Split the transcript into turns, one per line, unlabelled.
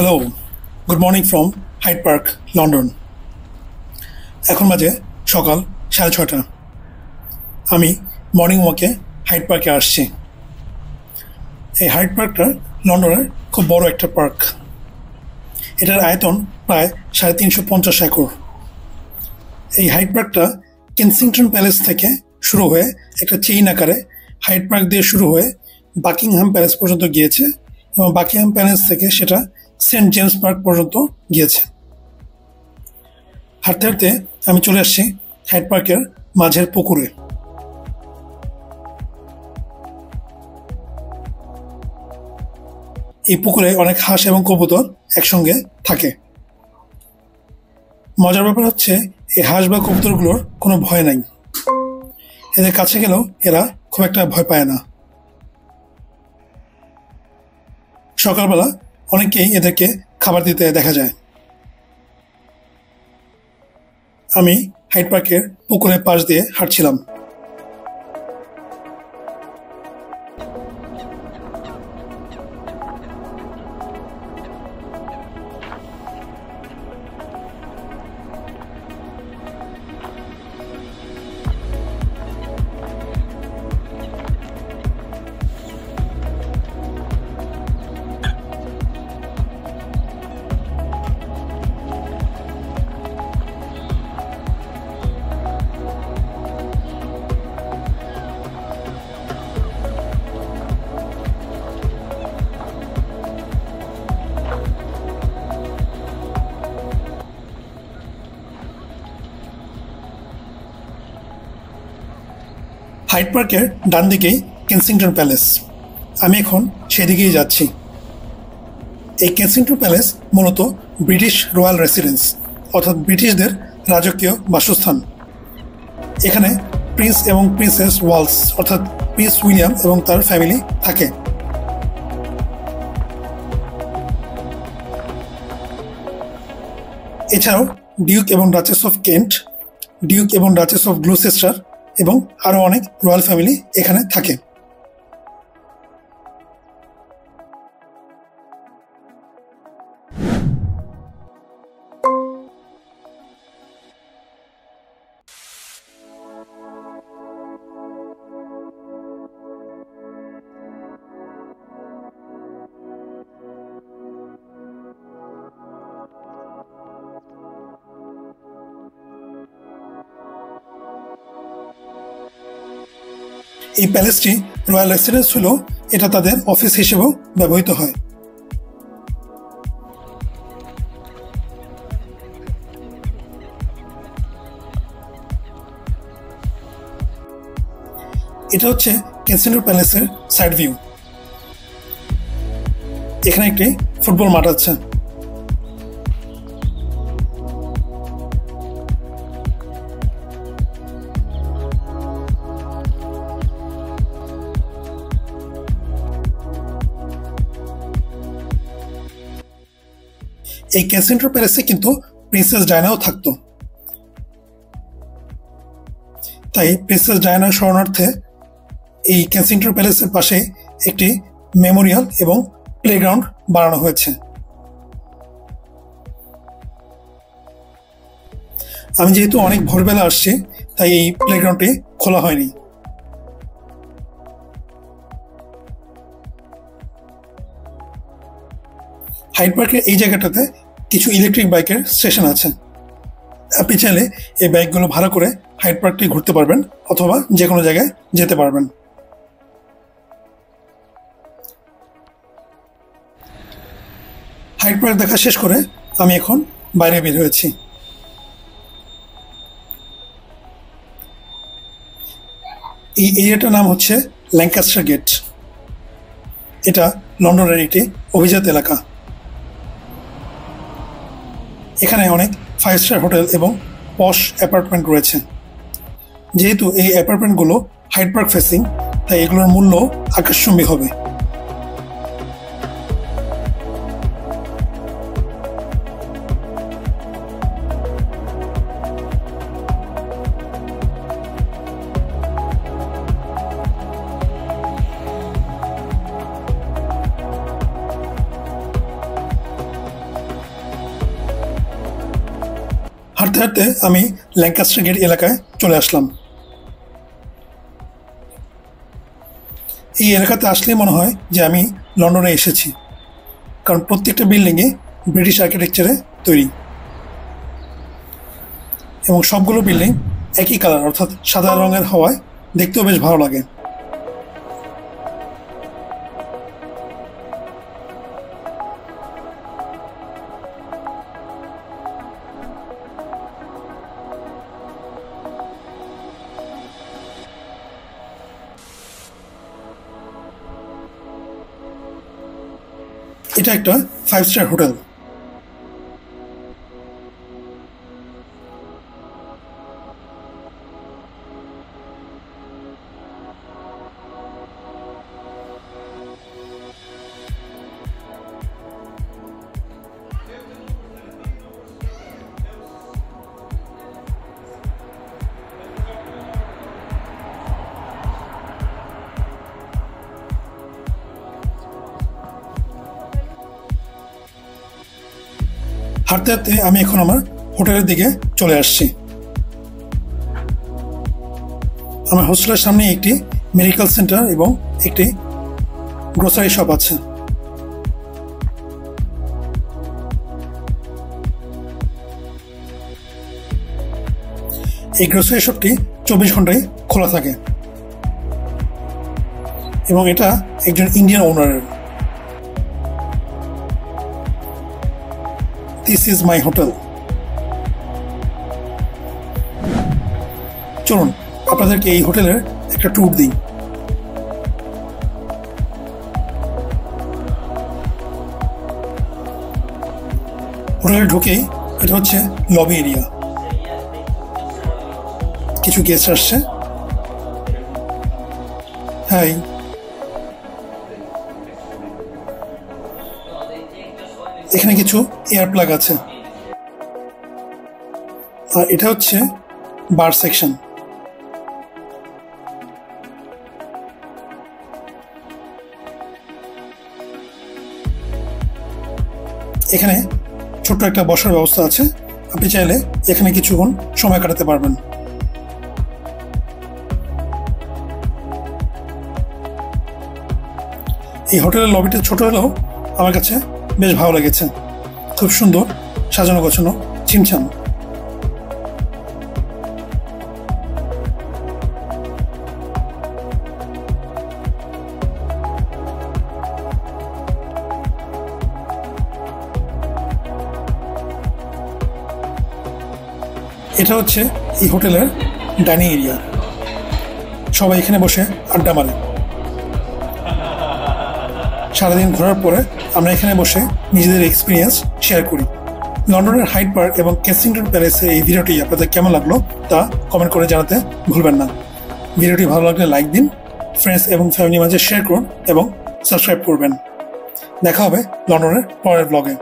Hello, good morning from Hyde Park, London. এখন বাজে সকাল 6:30। আমি মর্নিং ওয়াকে হাইড পার্কে আসছি। এই হাইড পার্কটা লন্ডনের খুব বড় একটা পার্ক। এটার আয়তন প্রায় 350 একর। এই হাইড পার্কটা কেনসিংটন প্যালেস থেকে শুরু হয়ে একটা চেইন আকারে হাইড পার্ক দিয়ে শুরু হয়ে বাকিংহাম প্যালেস পর্যন্ত গিয়েছে এবং বাকিংহাম প্যালেস থেকে সেটা সেন্ট জেমস পার্ক পর্যন্ত গিয়েছে। হাঁটতে হাঁটতে আমি চলে আসছি হাইড পার্কের মাঝের পুকুরে। এই পুকুরে অনেক হাঁস এবং কবুতর একসঙ্গে থাকে। মজার ব্যাপার হচ্ছে এই হাঁস বা কবুতরগুলোর কোনো ভয় নাই। এদের কাছে গেলেও এরা খুব একটা ভয় পায় না। সকালবেলা অনেকেই এদেরকে খাবার দিতে দেখা যায়। আমি হাইড পার্কের পুকুরের পাশ দিয়ে হাঁটছিলাম। হাইড পার্কের ডান দিকেই কেনসিংটন প্যালেস। আমি এখন সেদিকেই যাচ্ছি। এই কেনসিংটন প্যালেস মূলত ব্রিটিশ রয়্যাল রেসিডেন্স, অর্থাৎ ব্রিটিশদের রাজকীয় বাসস্থান। এখানে প্রিন্স এবং প্রিন্সেস ওয়ালস অর্থাৎ প্রিন্স উইলিয়াম এবং তার ফ্যামিলি থাকে। এছাড়াও ডিউক এবং ডাচেস অফ কেন্ট, ডিউক এবং ডাচেস অফ গ্লুসেস্টার এবং আরো অনেক রয়্যাল ফ্যামিলি এখানে থাকে। এই প্যালেসটি রয়্যাল রেসিডেন্স হলেও এটা তাদের অফিস হিসেবেও ব্যবহৃত হয়। এটা হচ্ছে কেনসিংটন প্যালেসের সাইড ভিউ। এখানে একটি ফুটবল মাঠ আছে। এই কেনসিংটন প্যালেসে কিন্তু প্রিন্সেস ডায়ানাও থাকতো। তাই প্রিন্সেস ডায়ানার স্মরণার্থে এই কেনসিংটন প্যালেসের পাশে একটি মেমোরিয়াল এবং প্লেগ্রাউন্ড বানানো হয়েছে। আমি যেহেতু অনেক ভোরবেলা আসছি তাই এই প্লেগ্রাউন্ডটি খোলা হয়নি। হাইড পার্কের এই জায়গাটাতে কিছু ইলেকট্রিক বাইকের স্টেশন আছে। আপনি চাইলে এই বাইকগুলো ভাড়া করে হাইড পার্কটি ঘুরতে পারবেন অথবা যে কোনো জায়গায় যেতে পারবেন। হাইড পার্ক দেখা শেষ করে আমি এখন বাইরে বের হয়েছি। এই এরিয়াটার নাম হচ্ছে ল্যাঙ্কাস্টার গেট। এটা লন্ডনের একটি অভিজাত এলাকা। এখানে অনেক 5 স্টার হোটেল এবং পশ অ্যাপার্টমেন্ট রয়েছে। যেহেতু এই অ্যাপার্টমেন্টগুলো হাইড পার্ক ফেসিং, তাই এগুলোর মূল্য আকাশচুম্বী হবে। হাঁটতে হাঁটতে আমি ল্যাঙ্কাস্টার গেট এলাকায় চলে আসলাম। এই এলাকাতে আসলেই মনে হয় যে আমি লন্ডনে এসেছি, কারণ প্রত্যেকটা বিল্ডিংয়ে ব্রিটিশ আর্কিটেকচারে তৈরি এবং সবগুলো বিল্ডিং একই কালার অর্থাৎ সাদা রঙের হওয়ায় দেখতেও বেশ ভালো লাগে। এটা একটা 5 স্টার হোটেল। হাঁটতে হাঁটতে আমি এখন আমার হোটেলের দিকে চলে আসছি। আমার হোস্টেলের সামনে একটি মেডিকেল সেন্টার এবং একটি গ্রোসারি শপ আছে। এই গ্রোসারি শপটি 24 ঘন্টায় খোলা থাকে এবং এটা একজন Indian ওনারের। This is my hotel. চলুন আপনাদেরকে এই হোটেলের একটা ট্যুর দিই। হোটেলে ঢুকেই এটা হচ্ছে লবি এরিয়া। কিছু গেস্ট আসছে। হাই। এখানে কিছু এয়ার প্লাগ আছে আর এটা হচ্ছে বার সেকশন। এখানে ছোট্ট একটা বসার ব্যবস্থা আছে, আপনি চাইলে এখানে কিছুক্ষণ সময় কাটাতে পারবেন। এই হোটেলের লবিটা ছোট হলেও আমার কাছে বেশ ভালো লেগেছে, খুব সুন্দর সাজানো গোছানো, ছিমছাম। এটা হচ্ছে এই হোটেলের ডাইনিং এরিয়া। সবাই এখানে বসে আড্ডা মারে। সারাদিন ঘোরার পরে আমরা এখানে বসে নিজেদের এক্সপিরিয়েন্স শেয়ার করি। লন্ডনের হাইড পার্ক এবং কেসিংটন প্যালেসের এই ভিডিওটি আপনাদের কেমন লাগলো তা কমেন্ট করে জানাতে ভুলবেন না। ভিডিওটি ভালো লাগলে লাইক দিন, ফ্রেন্ডস এবং ফ্যামিলির মাঝে শেয়ার করুন এবং সাবস্ক্রাইব করবেন। দেখা হবে লন্ডনের পরের ব্লগে।